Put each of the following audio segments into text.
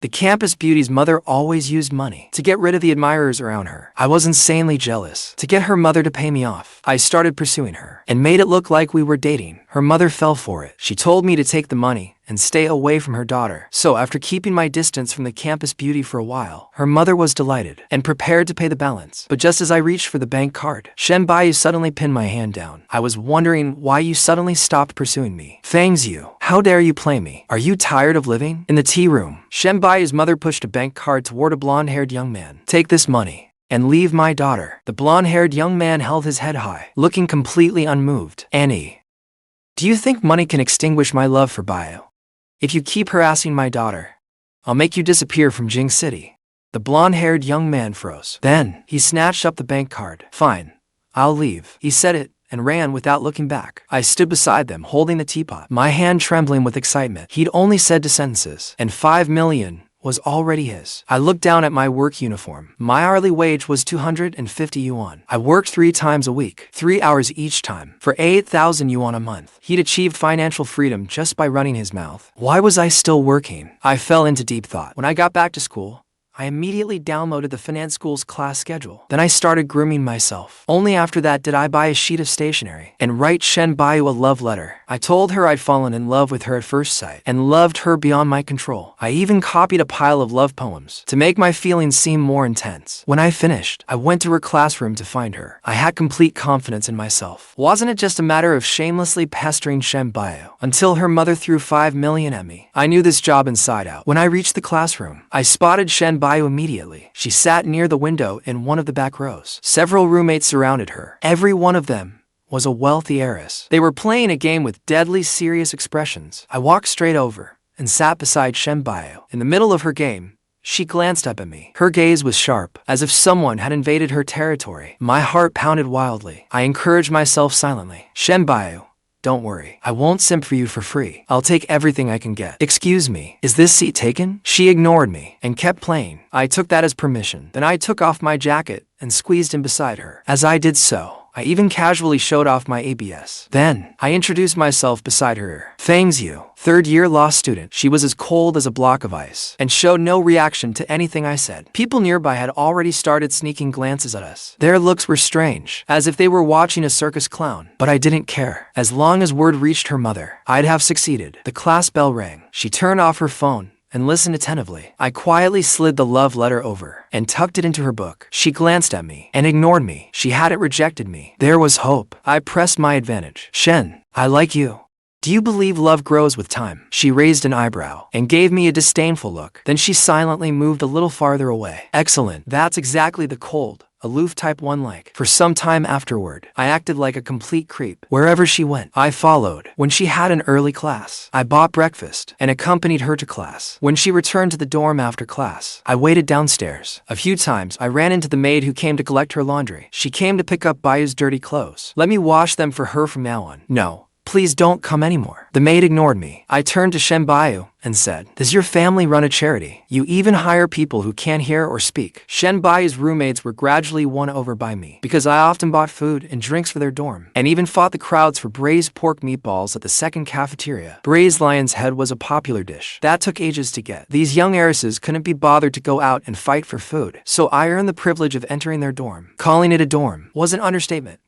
The campus beauty's mother always used money to get rid of the admirers around her. I was insanely jealous. To get her mother to pay me off, I started pursuing her and made it look like we were dating. Her mother fell for it. She told me to take the money and stay away from her daughter. So after keeping my distance from the campus beauty for a while, her mother was delighted and prepared to pay the balance. But just as I reached for the bank card, Shen Buyu suddenly pinned my hand down. I was wondering why you suddenly stopped pursuing me. Fangs you. How dare you play me? Are you tired of living? In the tea room, Shen Buyu's mother pushed a bank card toward a blonde-haired young man. Take this money and leave my daughter. The blonde-haired young man held his head high, looking completely unmoved. Annie, do you think money can extinguish my love for Buyu? If you keep harassing my daughter, I'll make you disappear from Jing City. The blonde-haired young man froze. Then, he snatched up the bank card. Fine, I'll leave. He said it and ran without looking back. I stood beside them, holding the teapot, my hand trembling with excitement. He'd only said 2 sentences, and 5 million was already his. I looked down at my work uniform. My hourly wage was 250 yuan. I worked 3 times a week, 3 hours each time, for 8,000 yuan a month. He'd achieved financial freedom just by running his mouth. Why was I still working? I fell into deep thought. When I got back to school, I immediately downloaded the finance school's class schedule. Then I started grooming myself. Only after that did I buy a sheet of stationery and write Shen Buyu a love letter. I told her I'd fallen in love with her at first sight and loved her beyond my control. I even copied a pile of love poems to make my feelings seem more intense. When I finished, I went to her classroom to find her. I had complete confidence in myself. Wasn't it just a matter of shamelessly pestering Shen Buyu until her mother threw 5 million at me? I knew this job inside out. When I reached the classroom, I spotted Shen Buyu immediately. She sat near the window in one of the back rows. Several roommates surrounded her. Every one of them was a wealthy heiress. They were playing a game with deadly serious expressions. I walked straight over and sat beside Shen Buyu. In the middle of her game, she glanced up at me. Her gaze was sharp, as if someone had invaded her territory. My heart pounded wildly. I encouraged myself silently. Shen Buyu, don't worry. I won't simp for you for free. I'll take everything I can get. Excuse me, is this seat taken? She ignored me and kept playing. I took that as permission. Then I took off my jacket and squeezed in beside her. As I did so, I even casually showed off my ABS. Then, I introduced myself beside her. Fang's you, 3rd-year law student. She was as cold as a block of ice and showed no reaction to anything I said. People nearby had already started sneaking glances at us. Their looks were strange, as if they were watching a circus clown. But I didn't care. As long as word reached her mother, I'd have succeeded. The class bell rang. She turned off her phone and listened attentively. I quietly slid the love letter over and tucked it into her book. She glanced at me and ignored me. She hadn't rejected me. There was hope. I pressed my advantage. Shen, I like you. Do you believe love grows with time? She raised an eyebrow and gave me a disdainful look. Then she silently moved a little farther away. Excellent. That's exactly the cold, aloof type one like. For some time afterward, I acted like a complete creep. Wherever she went, I followed. When she had an early class, I bought breakfast and accompanied her to class. When she returned to the dorm after class, I waited downstairs. A few times, I ran into the maid who came to collect her laundry. She came to pick up Buyu's dirty clothes. Let me wash them for her from now on. No. Please don't come anymore. The maid ignored me. I turned to Shen Buyu and said, does your family run a charity? You even hire people who can't hear or speak. Shen Buyu's roommates were gradually won over by me because I often bought food and drinks for their dorm and even fought the crowds for braised pork meatballs at the second cafeteria. Braised lion's head was a popular dish. That took ages to get. These young heiresses couldn't be bothered to go out and fight for food, so I earned the privilege of entering their dorm. Calling it a dorm was an understatement.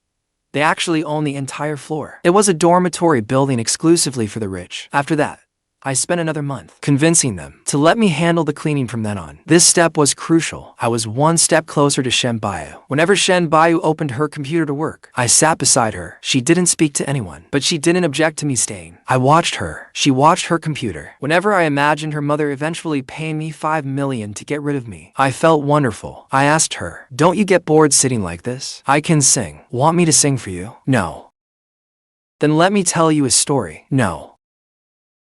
They actually owned the entire floor. It was a dormitory building exclusively for the rich. After that, I spent another month convincing them to let me handle the cleaning from then on. This step was crucial. I was one step closer to Shen Buyu. Whenever Shen Buyu opened her computer to work, I sat beside her. She didn't speak to anyone, but she didn't object to me staying. I watched her. She watched her computer. Whenever I imagined her mother eventually paying me 5 million to get rid of me, I felt wonderful. I asked her, don't you get bored sitting like this? I can sing. Want me to sing for you? No. Then let me tell you a story. No.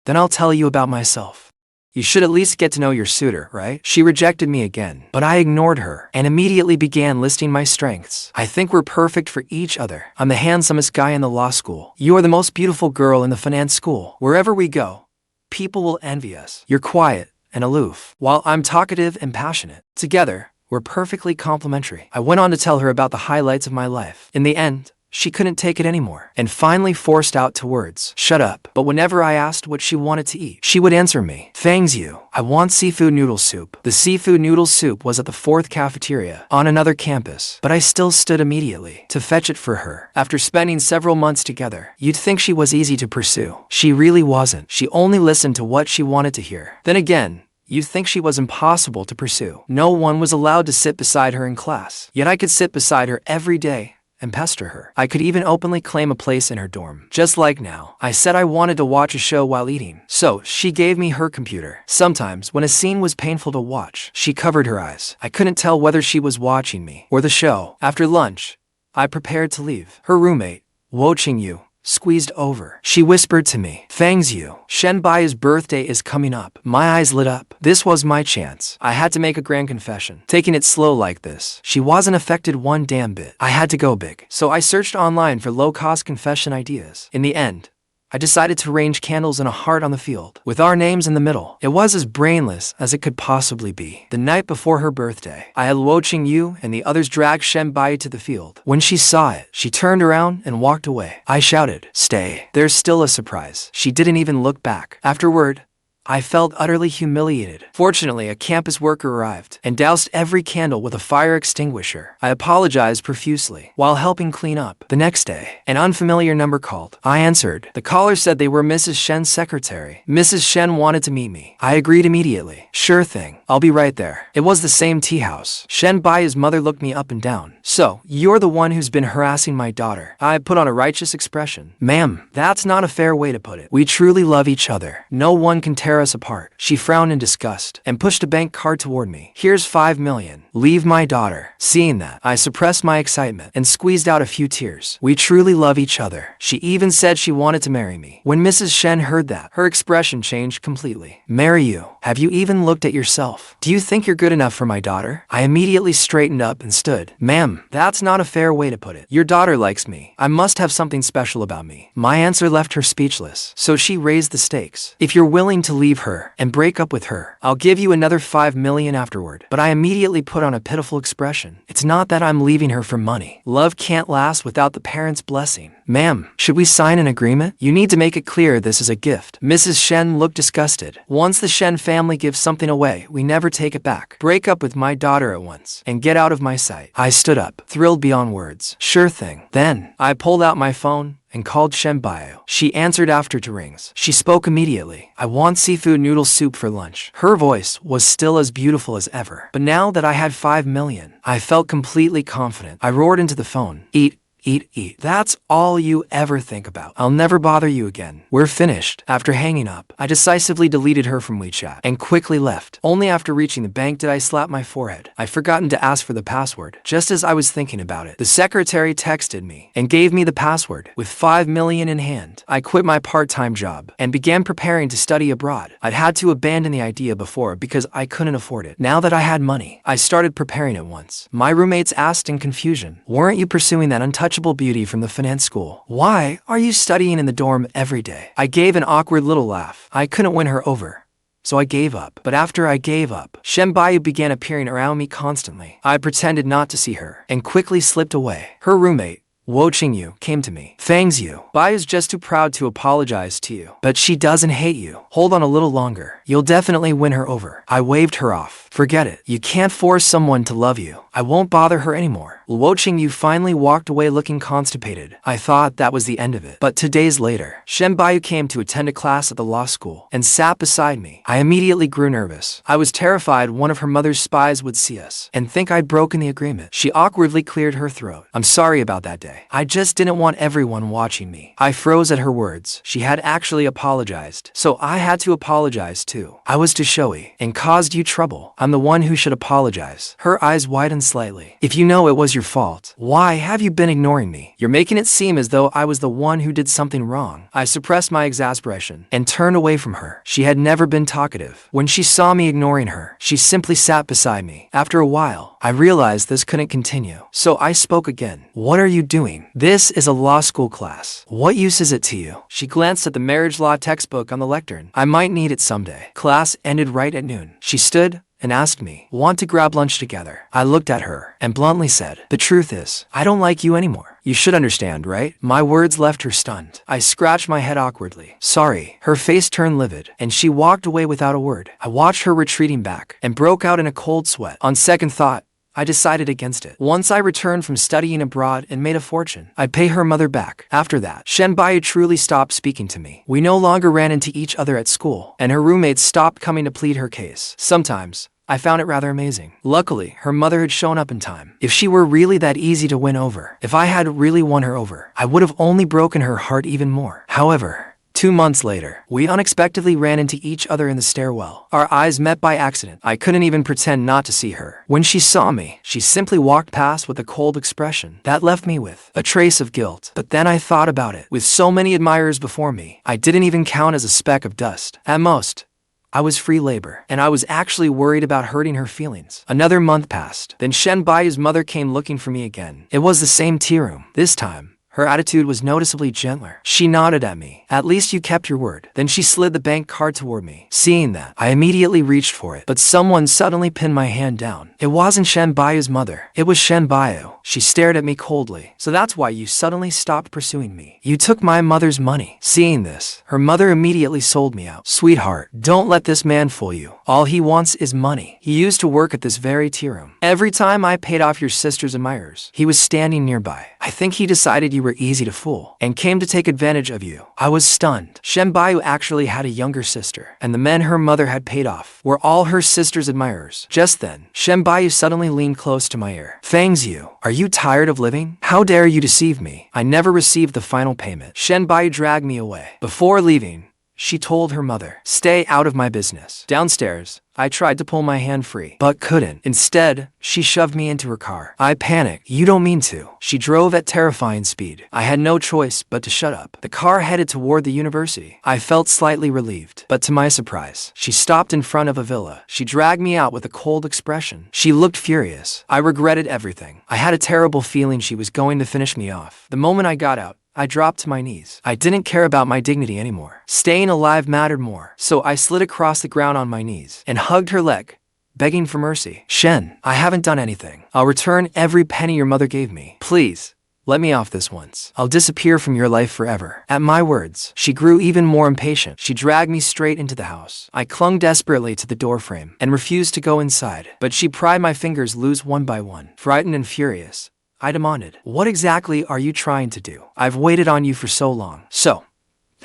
Then I'll tell you about myself. You should at least get to know your suitor, right? She rejected me again, but I ignored her and immediately began listing my strengths. I think we're perfect for each other. I'm the handsomest guy in the law school. You are the most beautiful girl in the finance school. Wherever we go, people will envy us. You're quiet and aloof, while I'm talkative and passionate. Together, we're perfectly complementary. I went on to tell her about the highlights of my life. In the end, She couldn't take it anymore, and finally forced out two words, "Shut up." But whenever I asked what she wanted to eat, she would answer me, "Fang's you. I want seafood noodle soup." The seafood noodle soup was at the 4th cafeteria, on another campus, but I still stood immediately to fetch it for her. After spending several months together, you'd think she was easy to pursue. She really wasn't. She only listened to what she wanted to hear. Then again, you'd think she was impossible to pursue. No one was allowed to sit beside her in class, yet I could sit beside her every day and pester her. I could even openly claim a place in her dorm. Just like now, I said I wanted to watch a show while eating, so she gave me her computer. Sometimes, when a scene was painful to watch, she covered her eyes. I couldn't tell whether she was watching me or the show. After lunch, I prepared to leave. Her roommate, Yu, squeezed over. She whispered to me, "Fang's you. Shen Buyu's birthday is coming up." My eyes lit up. This was my chance. I had to make a grand confession. Taking it slow like this, she wasn't affected one damn bit. I had to go big. So I searched online for low-cost confession ideas. In the end, I decided to arrange candles in a heart on the field, with our names in the middle. It was as brainless as it could possibly be. The night before her birthday, I had Yu and the others drag Shen Buyu to the field. When she saw it, she turned around and walked away. I shouted, "Stay. There's still a surprise." She didn't even look back. Afterward, I felt utterly humiliated. Fortunately, a campus worker arrived and doused every candle with a fire extinguisher. I apologized profusely while helping clean up. The next day, an unfamiliar number called. I answered. The caller said they were Mrs. Shen's secretary. Mrs. Shen wanted to meet me. I agreed immediately. "Sure thing. I'll be right there." It was the same tea house. Shen Buyu's mother looked me up and down. "So, you're the one who's been harassing my daughter." I put on a righteous expression. "Ma'am, that's not a fair way to put it. We truly love each other. No one can tear us apart." She frowned in disgust and pushed a bank card toward me. "Here's 5 million. Leave my daughter." Seeing that, I suppressed my excitement and squeezed out a few tears. "We truly love each other." She even said she wanted to marry me. When Mrs. Shen heard that, her expression changed completely. "Marry you? Have you even looked at yourself? Do you think you're good enough for my daughter?" I immediately straightened up and stood. "Ma'am, that's not a fair way to put it. Your daughter likes me. I must have something special about me." My answer left her speechless, so she raised the stakes. "If you're willing to leave her and break up with her, I'll give you another 5 million afterward." But I immediately put on a pitiful expression. "It's not that I'm leaving her for money. Love can't last without the parents' blessing." "Ma'am, should we sign an agreement? You need to make it clear this is a gift." Mrs. Shen looked disgusted. "Once the Shen family gives something away, we never take it back. Break up with my daughter at once and get out of my sight." I stood up, thrilled beyond words. "Sure thing." Then, I pulled out my phone and called Shen Buyu. She answered after 2 rings. She spoke immediately. "I want seafood noodle soup for lunch." Her voice was still as beautiful as ever. But now that I had 5 million, I felt completely confident. I roared into the phone, "Eat, eat, eat. That's all you ever think about. I'll never bother you again. We're finished." After hanging up, I decisively deleted her from WeChat and quickly left. Only after reaching the bank did I slap my forehead. I'd forgotten to ask for the password. Just as I was thinking about it, the secretary texted me and gave me the password. With 5 million in hand, I quit my part-time job and began preparing to study abroad. I'd had to abandon the idea before because I couldn't afford it. Now that I had money, I started preparing at once. My roommates asked in confusion, "Weren't you pursuing that untouchable beauty from the finance school? Why are you studying in the dorm every day?" I gave an awkward little laugh. I couldn't win her over, so I gave up. But after I gave up, Shen Buyu began appearing around me constantly. I pretended not to see her and quickly slipped away. Her roommate, Yu, came to me. "Fang's you. Buyu's just too proud to apologize to you. But she doesn't hate you. Hold on a little longer. You'll definitely win her over." I waved her off. "Forget it. You can't force someone to love you. I won't bother her anymore." Yu finally walked away looking constipated. I thought that was the end of it. But 2 days later, Shen Buyu came to attend a class at the law school and sat beside me. I immediately grew nervous. I was terrified one of her mother's spies would see us and think I'd broken the agreement. She awkwardly cleared her throat. "I'm sorry about that day. I just didn't want everyone watching me." I froze at her words. She had actually apologized, so I had to apologize too. I was too showy and caused you trouble. I'm the one who should apologize. Her eyes widened slightly. "If you know it was your fault, why have you been ignoring me? You're making it seem as though I was the one who did something wrong." I suppressed my exasperation and turned away from her. She had never been talkative. When she saw me ignoring her, she simply sat beside me. After a while, I realized this couldn't continue, so I spoke again. "What are you doing? This is a law school class. What use is it to you?" She glanced at the marriage law textbook on the lectern. "I might need it someday." Class ended right at noon. She stood and asked me, "Want to grab lunch together?" I looked at her and bluntly said, "The truth is, I don't like you anymore. You should understand, right?" My words left her stunned. I scratched my head awkwardly. "Sorry." Her face turned livid, and she walked away without a word. I watched her retreating back and broke out in a cold sweat. On second thought, I decided against it. Once I returned from studying abroad and made a fortune, I'd pay her mother back. After that, Shen truly stopped speaking to me. We no longer ran into each other at school, and her roommates stopped coming to plead her case. Sometimes, I found it rather amazing. Luckily, her mother had shown up in time. If she were really that easy to win over, if I had really won her over, I would have only broken her heart even more. However, 2 months later, we unexpectedly ran into each other in the stairwell. Our eyes met by accident. I couldn't even pretend not to see her. When she saw me, she simply walked past with a cold expression that left me with a trace of guilt. But then I thought about it. With so many admirers before me, I didn't even count as a speck of dust. At most, I was free labor, and I was actually worried about hurting her feelings. Another month passed. Then Shen Bayu's mother came looking for me again. It was the same tea room. This time, her attitude was noticeably gentler. She nodded at me. "At least you kept your word." Then she slid the bank card toward me. Seeing that, I immediately reached for it, but someone suddenly pinned my hand down. It wasn't Shen Bayu's mother. It was Shen Bayu. She stared at me coldly. "So that's why you suddenly stopped pursuing me. You took my mother's money." Seeing this, her mother immediately sold me out. "Sweetheart, don't let this man fool you. All he wants is money. He used to work at this very tea room. Every time I paid off your sister's admirers, he was standing nearby. I think he decided you were easy to fool and came to take advantage of you." I was stunned. Shen Bayu actually had a younger sister, and the men her mother had paid off were all her sister's admirers. Just then, Shen Bayu suddenly leaned close to my ear. "Fang's you. Are you tired of living? How dare you deceive me? I never received the final payment." Shen Bayu dragged me away. Before leaving, she told her mother, "Stay out of my business." Downstairs, I tried to pull my hand free, but couldn't. Instead, she shoved me into her car. I panicked. "You don't mean to." She drove at terrifying speed. I had no choice but to shut up. The car headed toward the university. I felt slightly relieved, but to my surprise, she stopped in front of a villa. She dragged me out with a cold expression. She looked furious. I regretted everything. I had a terrible feeling she was going to finish me off. The moment I got out, I dropped to my knees. I didn't care about my dignity anymore. Staying alive mattered more. So I slid across the ground on my knees and hugged her leg, begging for mercy. "Shen, I haven't done anything. I'll return every penny your mother gave me. Please, let me off this once. I'll disappear from your life forever." At my words, she grew even more impatient. She dragged me straight into the house. I clung desperately to the doorframe and refused to go inside, but she pried my fingers loose one by one. Frightened and furious, I demanded, "What exactly are you trying to do? I've waited on you for so long. So,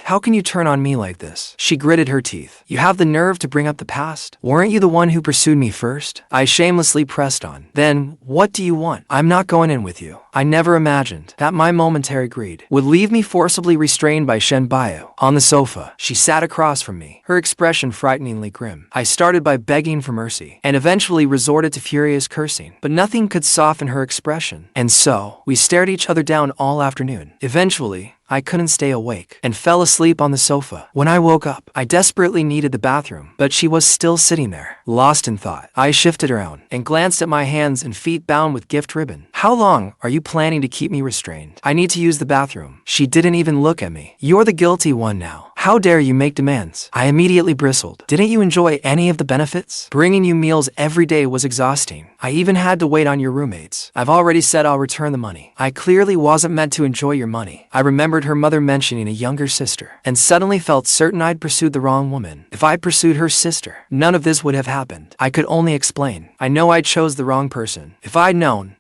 how can you turn on me like this?" She gritted her teeth. "You have the nerve to bring up the past? Weren't you the one who pursued me first?" I shamelessly pressed on. "Then, what do you want? I'm not going in with you." I never imagined that my momentary greed would leave me forcibly restrained by Shen Bayu. On the sofa, she sat across from me, her expression frighteningly grim. I started by begging for mercy, and eventually resorted to furious cursing, but nothing could soften her expression. And so, we stared each other down all afternoon. Eventually, I couldn't stay awake and fell asleep on the sofa. When I woke up, I desperately needed the bathroom, but she was still sitting there, lost in thought. I shifted around and glanced at my hands and feet bound with gift ribbon. "How long are you planning to keep me restrained? I need to use the bathroom." She didn't even look at me. "You're the guilty one now. How dare you make demands?" I immediately bristled. "Didn't you enjoy any of the benefits? Bringing you meals every day was exhausting. I even had to wait on your roommates. I've already said I'll return the money." I clearly wasn't meant to enjoy your money. I remembered her mother mentioning a younger sister, and suddenly felt certain I'd pursued the wrong woman. If I pursued her sister, none of this would have happened. I could only explain. "I know I chose the wrong person. If I'd known,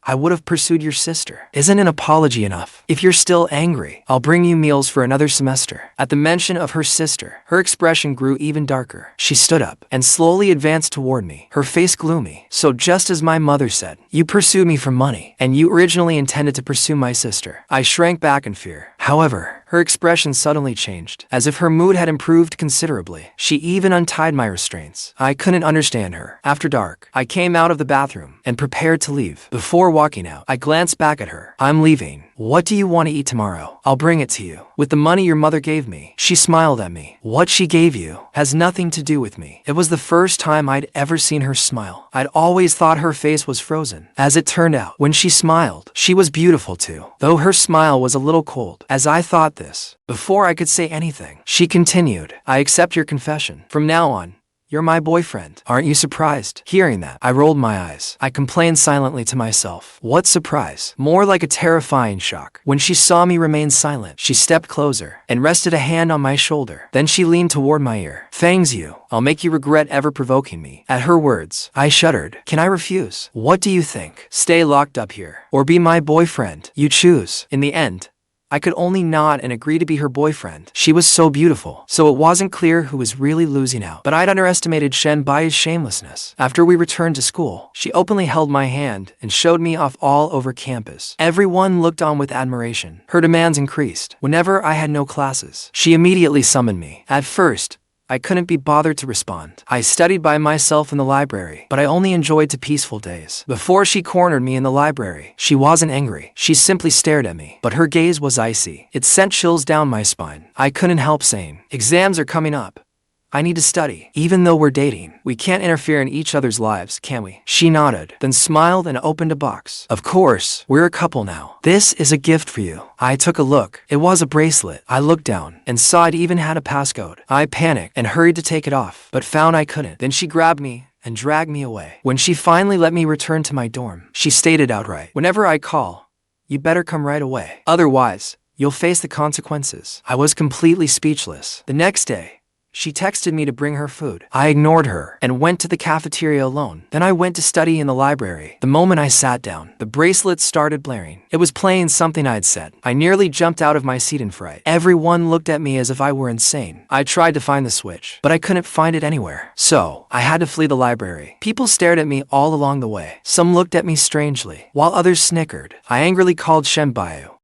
I would have pursued your sister. Isn't an apology enough? If you're still angry, I'll bring you meals for another semester." At the mention of her sister, her expression grew even darker. She stood up and slowly advanced toward me, her face gloomy. "So just as my mother said, you pursued me for money, and you originally intended to pursue my sister." I shrank back in fear. However, her expression suddenly changed, as if her mood had improved considerably. She even untied my restraints. I couldn't understand her. After dark, I came out of the bathroom and prepared to leave. Before walking out, I glanced back at her. "I'm leaving. What do you want to eat tomorrow? I'll bring it to you. With the money your mother gave me." She smiled at me. "What she gave you has nothing to do with me." It was the first time I'd ever seen her smile. I'd always thought her face was frozen. As it turned out, when she smiled, she was beautiful too, though her smile was a little cold. As I thought this, before I could say anything, she continued, "I accept your confession. From now on, You're my boyfriend. Aren't you surprised? Hearing that, I rolled my eyes. I complained silently to myself. What surprise? More like a terrifying shock. When she saw me remain silent, she stepped closer and rested a hand on my shoulder. Then she leaned toward my ear. Fangs you. I'll make you regret ever provoking me. At her words, I shuddered. Can I refuse? What do you think? Stay locked up here, or be my boyfriend? You choose. In the end, I could only nod and agree to be her boyfriend. She was so beautiful, so it wasn't clear who was really losing out. But I'd underestimated Shen Bai's shamelessness. After we returned to school, she openly held my hand and showed me off all over campus. Everyone looked on with admiration. Her demands increased. Whenever I had no classes, she immediately summoned me. At first, I couldn't be bothered to respond. I studied by myself in the library, but I only enjoyed the peaceful days. Before she cornered me in the library, she wasn't angry. She simply stared at me, but her gaze was icy. It sent chills down my spine. I couldn't help saying, exams are coming up. I need to study. Even though we're dating, we can't interfere in each other's lives, can we? She nodded, then smiled and opened a box. Of course, we're a couple now. This is a gift for you. I took a look. It was a bracelet. I looked down and saw it even had a passcode. I panicked and hurried to take it off, but found I couldn't. Then she grabbed me and dragged me away. When she finally let me return to my dorm, she stated outright, whenever I call, you better come right away. Otherwise, you'll face the consequences. I was completely speechless. The next day, she texted me to bring her food. I ignored her and went to the cafeteria alone. Then I went to study in the library. The moment I sat down, the bracelet started blaring. It was playing something I'd said. I nearly jumped out of my seat in fright. Everyone looked at me as if I were insane. I tried to find the switch, but I couldn't find it anywhere. So, I had to flee the library. People stared at me all along the way. Some looked at me strangely, while others snickered. I angrily called Shen Buyu.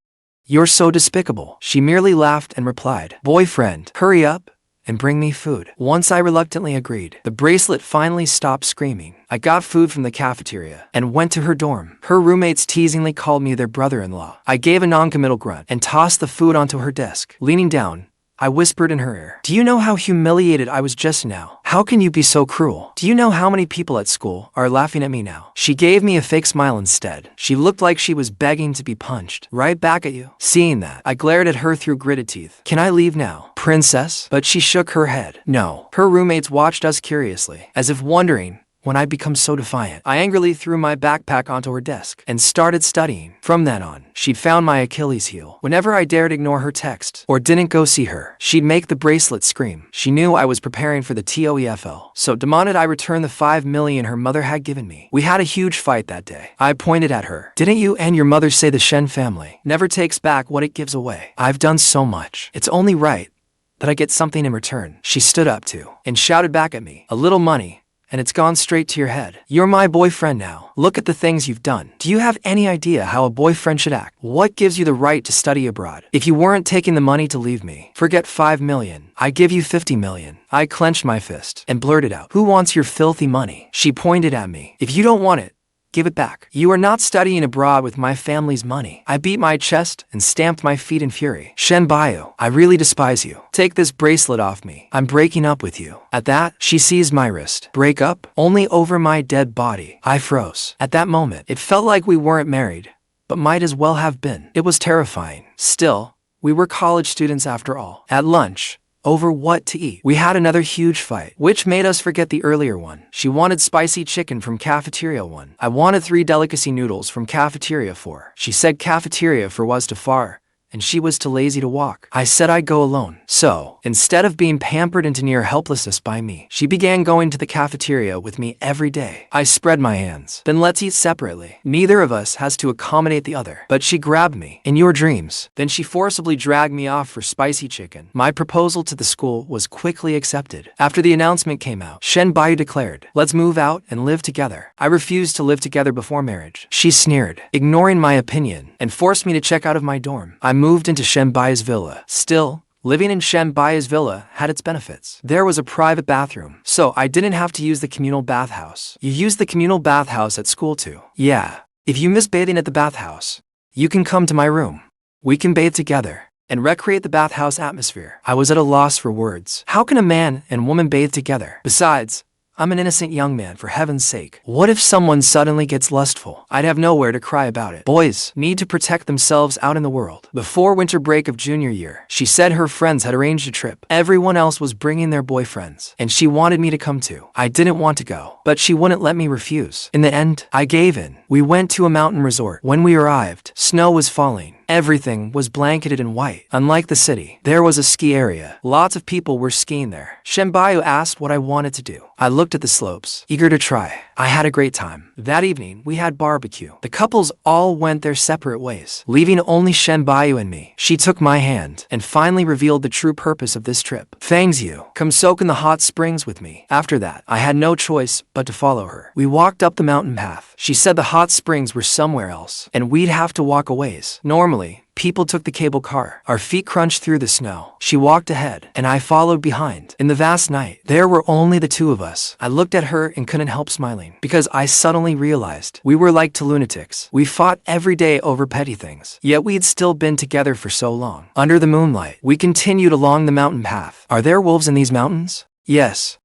You're so despicable. She merely laughed and replied, boyfriend, hurry up and bring me food. Once I reluctantly agreed, the bracelet finally stopped screaming. I got food from the cafeteria and went to her dorm. Her roommates teasingly called me their brother-in-law. I gave a non-committal grunt and tossed the food onto her desk. Leaning down, I whispered in her ear, do you know how humiliated I was just now? How can you be so cruel? Do you know how many people at school are laughing at me now? She gave me a fake smile instead. She looked like she was begging to be punched. Right back at you. Seeing that, I glared at her through gritted teeth. Can I leave now, princess? But she shook her head. No. Her roommates watched us curiously, as if wondering when I'd become so defiant. I angrily threw my backpack onto her desk and started studying. From then on, she'd found my Achilles heel. Whenever I dared ignore her text or didn't go see her, she'd make the bracelet scream. She knew I was preparing for the TOEFL, so demanded I return the 5 million her mother had given me. We had a huge fight that day. I pointed at her. Didn't you and your mother say the Shen family never takes back what it gives away? I've done so much. It's only right that I get something in return. She stood up too and shouted back at me, a little money, and it's gone straight to your head. You're my boyfriend now. Look at the things you've done. Do you have any idea how a boyfriend should act? What gives you the right to study abroad? If you weren't taking the money to leave me, forget 5 million. I give you 50 million. I clenched my fist and blurted out, who wants your filthy money? She pointed at me. If you don't want it, give it back. You are not studying abroad with my family's money. I beat my chest and stamped my feet in fury. Shen Buyu, I really despise you. Take this bracelet off me. I'm breaking up with you. At that, she seized my wrist. Break up? Only over my dead body. I froze. At that moment, it felt like we weren't married, but might as well have been. It was terrifying. Still, we were college students after all. At lunch, over what to eat, we had another huge fight, which made us forget the earlier one. She wanted spicy chicken from Cafeteria 1. I wanted 3 delicacy noodles from Cafeteria 4. She said Cafeteria 4 was too far, and she was too lazy to walk. I said I'd go alone. So, instead of being pampered into near helplessness by me, she began going to the cafeteria with me every day. I spread my hands. Then let's eat separately. Neither of us has to accommodate the other. But she grabbed me. In your dreams. Then she forcibly dragged me off for spicy chicken. My proposal to the school was quickly accepted. After the announcement came out, Shen Buyu declared, let's move out and live together. I refused to live together before marriage. She sneered, ignoring my opinion, and forced me to check out of my dorm. I moved into Shen Buyu's villa. Still, living in Shen Buyu's villa had its benefits. There was a private bathroom, so I didn't have to use the communal bathhouse. You use the communal bathhouse at school too. Yeah. If you miss bathing at the bathhouse, you can come to my room. We can bathe together and recreate the bathhouse atmosphere. I was at a loss for words. How can a man and woman bathe together? Besides, I'm an innocent young man, for heaven's sake. What if someone suddenly gets lustful? I'd have nowhere to cry about it. Boys need to protect themselves out in the world. Before winter break of junior year, she said her friends had arranged a trip. Everyone else was bringing their boyfriends, and she wanted me to come too. I didn't want to go, but she wouldn't let me refuse. In the end, I gave in. We went to a mountain resort. When we arrived, snow was falling. Everything was blanketed in white. Unlike the city, there was a ski area. Lots of people were skiing there. Shen asked what I wanted to do. I looked at the slopes, eager to try. I had a great time. That evening, we had barbecue. The couples all went their separate ways, leaving only Shen and me. She took my hand and finally revealed the true purpose of this trip. Fang's you. Come soak in the hot springs with me. After that, I had no choice but to follow her. We walked up the mountain path. She said the hot springs were somewhere else, and we'd have to walk a ways. Normally, people took the cable car. Our feet crunched through the snow. She walked ahead, and I followed behind. In the vast night, there were only the two of us. I looked at her and couldn't help smiling, because I suddenly realized we were like two lunatics. We fought every day over petty things, yet we'd still been together for so long. Under the moonlight, we continued along the mountain path. Are there wolves in these mountains? Yes.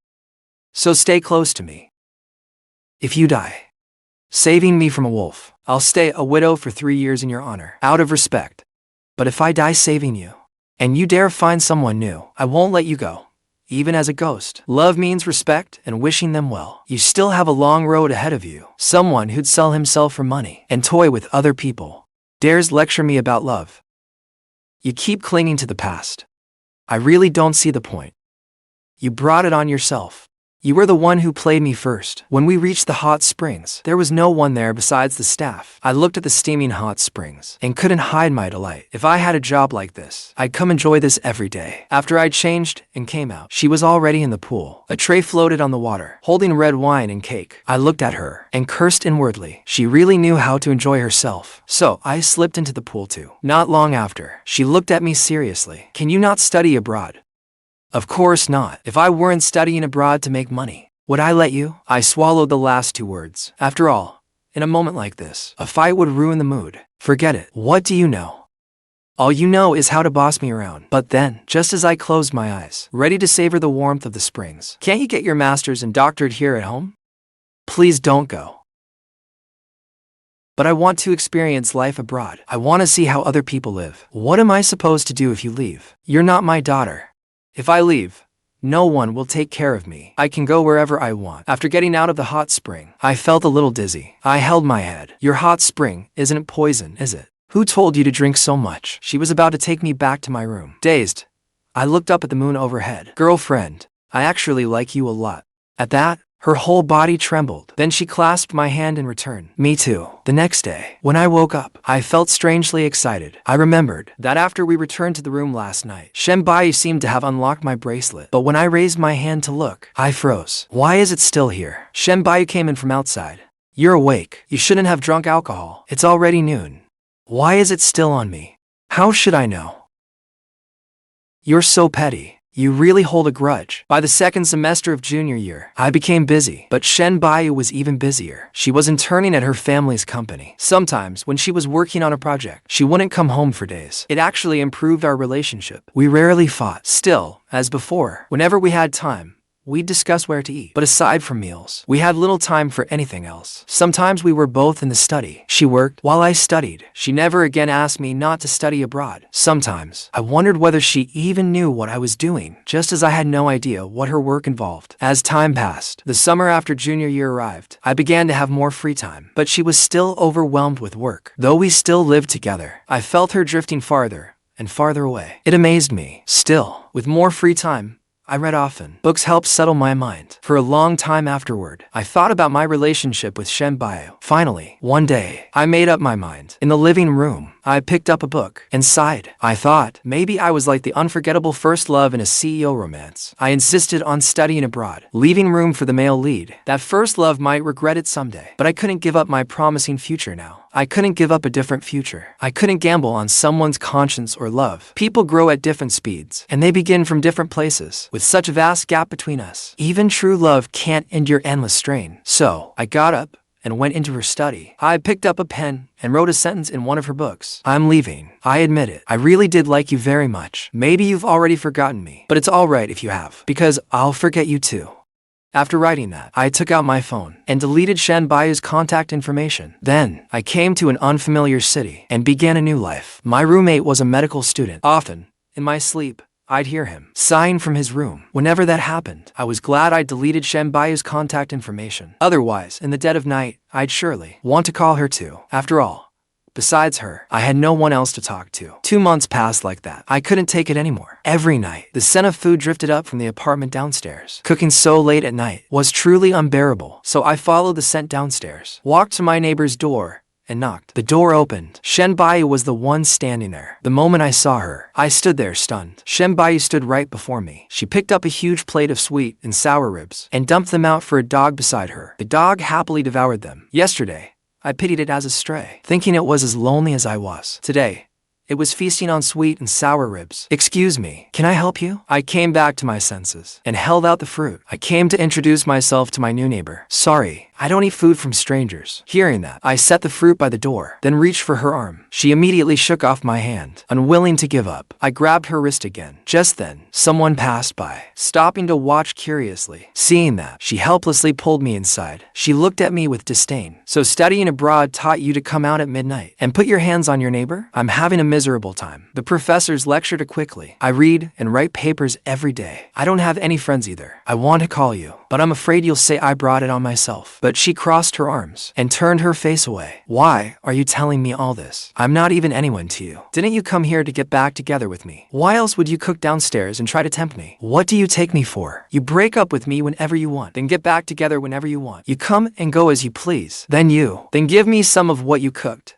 So stay close to me. If you die, saving me from a wolf, I'll stay a widow for 3 years in your honor, out of respect. But if I die saving you, and you dare find someone new, I won't let you go, even as a ghost. Love means respect and wishing them well. You still have a long road ahead of you. Someone who'd sell himself for money and toy with other people dares lecture me about love. You keep clinging to the past. I really don't see the point. You brought it on yourself. You were the one who played me first. When we reached the hot springs, there was no one there besides the staff. I looked at the steaming hot springs and couldn't hide my delight. If I had a job like this, I'd come enjoy this every day. After I changed and came out, she was already in the pool. A tray floated on the water, holding red wine and cake. I looked at her and cursed inwardly. She really knew how to enjoy herself. So I slipped into the pool too. Not long after, she looked at me seriously. Can you not study abroad? Of course not. If I weren't studying abroad to make money, would I let you? I swallowed the last two words. After all, in a moment like this, a fight would ruin the mood. Forget it. What do you know? All you know is how to boss me around. But then, just as I closed my eyes, ready to savor the warmth of the springs, can't you get your master's and doctorate here at home? Please don't go. But I want to experience life abroad. I want to see how other people live. What am I supposed to do if you leave? You're not my daughter. If I leave, no one will take care of me. I can go wherever I want. After getting out of the hot spring, I felt a little dizzy. I held my head. Your hot spring isn't poison, is it? Who told you to drink so much? She was about to take me back to my room. Dazed, I looked up at the moon overhead. Girlfriend, I actually like you a lot. At that, her whole body trembled. Then she clasped my hand in return. Me too. The next day, when I woke up, I felt strangely excited. I remembered that after we returned to the room last night, Shen seemed to have unlocked my bracelet. But when I raised my hand to look, I froze. Why is it still here? Shen came in from outside. You're awake. You shouldn't have drunk alcohol. It's already noon. Why is it still on me? How should I know? You're so petty. You really hold a grudge. By the second semester of junior year, I became busy, but Shen was even busier. She was interning at her family's company. Sometimes, when she was working on a project, she wouldn't come home for days. It actually improved our relationship. We rarely fought. Still, as before, whenever we had time, we'd discuss where to eat. But aside from meals, we had little time for anything else. Sometimes we were both in the study. She worked while I studied. She never again asked me not to study abroad. Sometimes, I wondered whether she even knew what I was doing, just as I had no idea what her work involved. As time passed, the summer after junior year arrived, I began to have more free time. But she was still overwhelmed with work. Though we still lived together, I felt her drifting farther and farther away. It amazed me. Still, with more free time, I read often. Books helped settle my mind. For a long time afterward, I thought about my relationship with Shen. Finally, one day, I made up my mind. In the living room, I picked up a book and sighed. I thought maybe I was like the unforgettable first love in a CEO romance. I insisted on studying abroad, leaving room for the male lead. That first love might regret it someday, but I couldn't give up my promising future now. I couldn't give up a different future. I couldn't gamble on someone's conscience or love. People grow at different speeds, and they begin from different places. With such a vast gap between us, even true love can't endure endless strain. So, I got up and went into her study. I picked up a pen and wrote a sentence in one of her books. I'm leaving. I admit it. I really did like you very much. Maybe you've already forgotten me, but it's alright if you have, because I'll forget you too. After writing that, I took out my phone and deleted Shen Bayu's contact information. Then, I came to an unfamiliar city and began a new life. My roommate was a medical student. Often, in my sleep, I'd hear him sighing from his room. Whenever that happened, I was glad I deleted Shen Bayu's contact information. Otherwise, in the dead of night, I'd surely want to call her too. After all, besides her, I had no one else to talk to. 2 months passed like that. I couldn't take it anymore. Every night, the scent of food drifted up from the apartment downstairs. Cooking so late at night was truly unbearable, so I followed the scent downstairs, walked to my neighbor's door, and knocked. The door opened. Shen Buyu was the one standing there. The moment I saw her, I stood there stunned. Shen Buyu stood right before me. She picked up a huge plate of sweet and sour ribs and dumped them out for a dog beside her. The dog happily devoured them. Yesterday, I pitied it as a stray, thinking it was as lonely as I was. Today, it was feasting on sweet and sour ribs. "Excuse me, can I help you?" I came back to my senses and held out the fruit. I came to introduce myself to my new neighbor. "Sorry, I don't eat food from strangers." Hearing that, I set the fruit by the door, then reached for her arm. She immediately shook off my hand, unwilling to give up. I grabbed her wrist again. Just then, someone passed by, stopping to watch curiously. Seeing that, she helplessly pulled me inside. She looked at me with disdain. "So studying abroad taught you to come out at midnight and put your hands on your neighbor? I'm having a miserable time." The professors lectured quickly. "I read and write papers every day. I don't have any friends either. I want to call you, but I'm afraid you'll say I brought it on myself." But she crossed her arms and turned her face away. "Why are you telling me all this? I'm not even anyone to you. Didn't you come here to get back together with me? Why else would you cook downstairs and try to tempt me? What do you take me for? You break up with me whenever you want, then get back together whenever you want. You come and go as you please. Then give me some of what you cooked.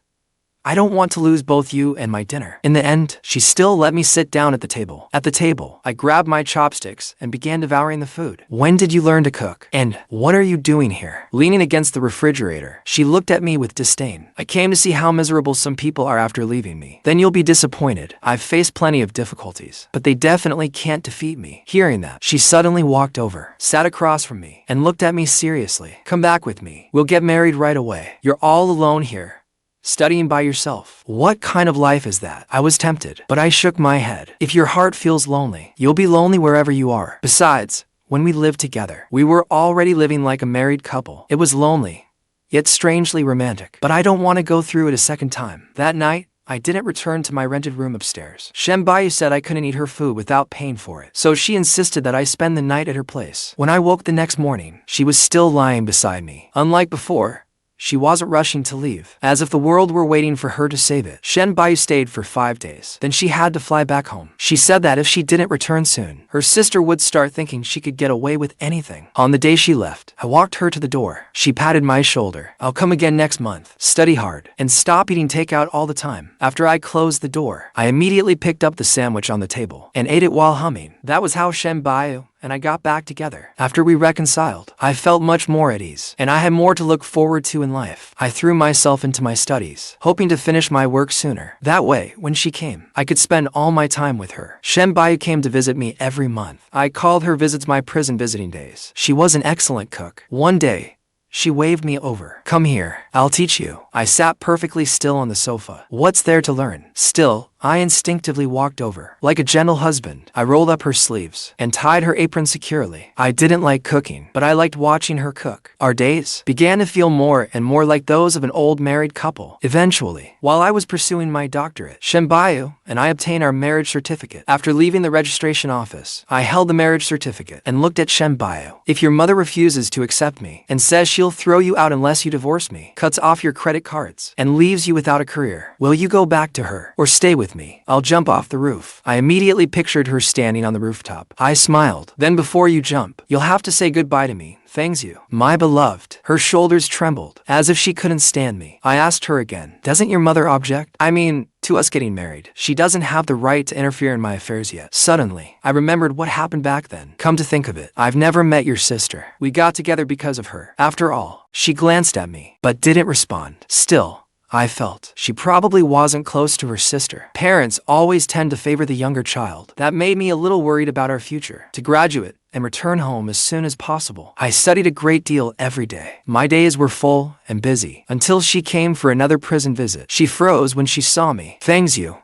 I don't want to lose both you and my dinner." In the end, she still let me sit down at the table. At the table, I grabbed my chopsticks and began devouring the food. "When did you learn to cook? And what are you doing here?" Leaning against the refrigerator, she looked at me with disdain. "I came to see how miserable some people are after leaving me. Then you'll be disappointed. I've faced plenty of difficulties, but they definitely can't defeat me." Hearing that, she suddenly walked over, sat across from me, and looked at me seriously. "Come back with me. We'll get married right away. You're all alone here, studying by yourself. What kind of life is that?" I was tempted, but I shook my head. "If your heart feels lonely, you'll be lonely wherever you are. Besides, when we lived together, we were already living like a married couple. It was lonely, yet strangely romantic. But I don't want to go through it a second time." That night, I didn't return to my rented room upstairs. Shen Buyu said I couldn't eat her food without paying for it, so she insisted that I spend the night at her place. When I woke the next morning, she was still lying beside me. Unlike before, she wasn't rushing to leave, as if the world were waiting for her to save it. Shen Buyu stayed for 5 days. Then she had to fly back home. She said that if she didn't return soon, her sister would start thinking she could get away with anything. On the day she left, I walked her to the door. She patted my shoulder. "I'll come again next month. Study hard and stop eating takeout all the time." After I closed the door, I immediately picked up the sandwich on the table and ate it while humming. That was how Shen Buyu and I got back together. After we reconciled, I felt much more at ease, and I had more to look forward to in life. I threw myself into my studies, hoping to finish my work sooner. That way, when she came, I could spend all my time with her. Shen Buyu came to visit me every month. I called her visits my prison visiting days. She was an excellent cook. One day, she waved me over. "Come here, I'll teach you." I sat perfectly still on the sofa. What's there to learn? Still, I instinctively walked over. Like a gentle husband, I rolled up her sleeves and tied her apron securely. I didn't like cooking, but I liked watching her cook. Our days began to feel more and more like those of an old married couple. Eventually, while I was pursuing my doctorate, Shen Buyu and I obtained our marriage certificate. After leaving the registration office, I held the marriage certificate and looked at Shen Buyu. "If your mother refuses to accept me and says she'll throw you out unless you divorce me, cuts off your credit cards, and leaves you without a career, will you go back to her or stay with me? I'll jump off the roof." I immediately pictured her standing on the rooftop. I smiled. "Then before you jump, you'll have to say goodbye to me. Thanks you, my beloved." Her shoulders trembled, as if she couldn't stand me. I asked her again, "Doesn't your mother object? I mean, to us getting married? She doesn't have the right to interfere in my affairs yet." Suddenly, I remembered what happened back then. Come to think of it, I've never met your sister. We got together because of her. After all, she glanced at me, but didn't respond. Still, I felt she probably wasn't close to her sister. Parents always tend to favor the younger child. That made me a little worried about our future. To graduate and return home as soon as possible, I studied a great deal every day. My days were full and busy until she came for another prison visit. She froze when she saw me. "Thanks you.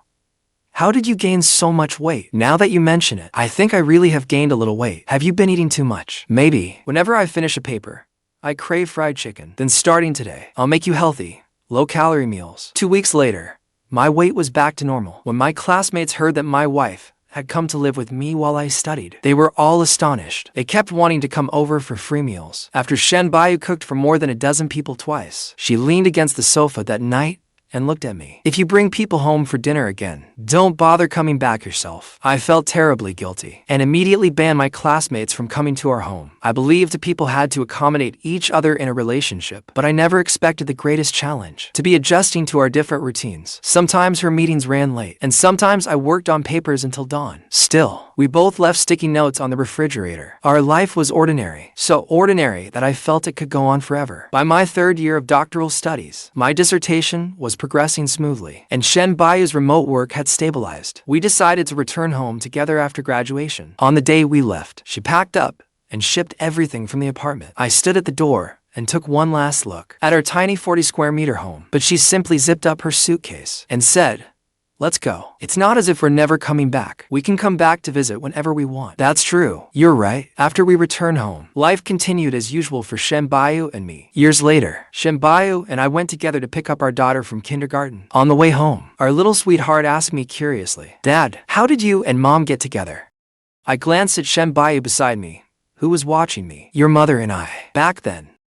How did you gain so much weight? Now that you mention it, I think I really have gained a little weight. Have you been eating too much? Maybe. Whenever I finish a paper, I crave fried chicken. Then starting today, I'll make you healthy, low-calorie meals. 2 weeks later, my weight was back to normal. When my classmates heard that my wife had come to live with me while I studied, they were all astonished. They kept wanting to come over for free meals. After Shen Buyu cooked for more than a dozen people twice, she leaned against the sofa that night and looked at me. If you bring people home for dinner again, don't bother coming back yourself. I felt terribly guilty and immediately banned my classmates from coming to our home. I believed people had to accommodate each other in a relationship, but I never expected the greatest challenge, to be adjusting to our different routines. Sometimes her meetings ran late, and sometimes I worked on papers until dawn. Still, we both left sticky notes on the refrigerator. Our life was ordinary, so ordinary that I felt it could go on forever. By my 3rd year of doctoral studies, my dissertation was progressing smoothly, and Shen Buyu's remote work had stabilized. We decided to return home together after graduation. On the day we left, she packed up and shipped everything from the apartment. I stood at the door and took one last look at our tiny 40-square-meter home, but she simply zipped up her suitcase and said, "Let's go. It's not as if we're never coming back. We can come back to visit whenever we want." That's true. You're right. After we returned home, life continued as usual for Shen Buyu and me. Years later, Shen Buyu and I went together to pick up our daughter from kindergarten. On the way home, our little sweetheart asked me curiously, "Dad, how did you and Mom get together?" I glanced at Shen Buyu beside me, who was watching me. "Your mother and I." Back then,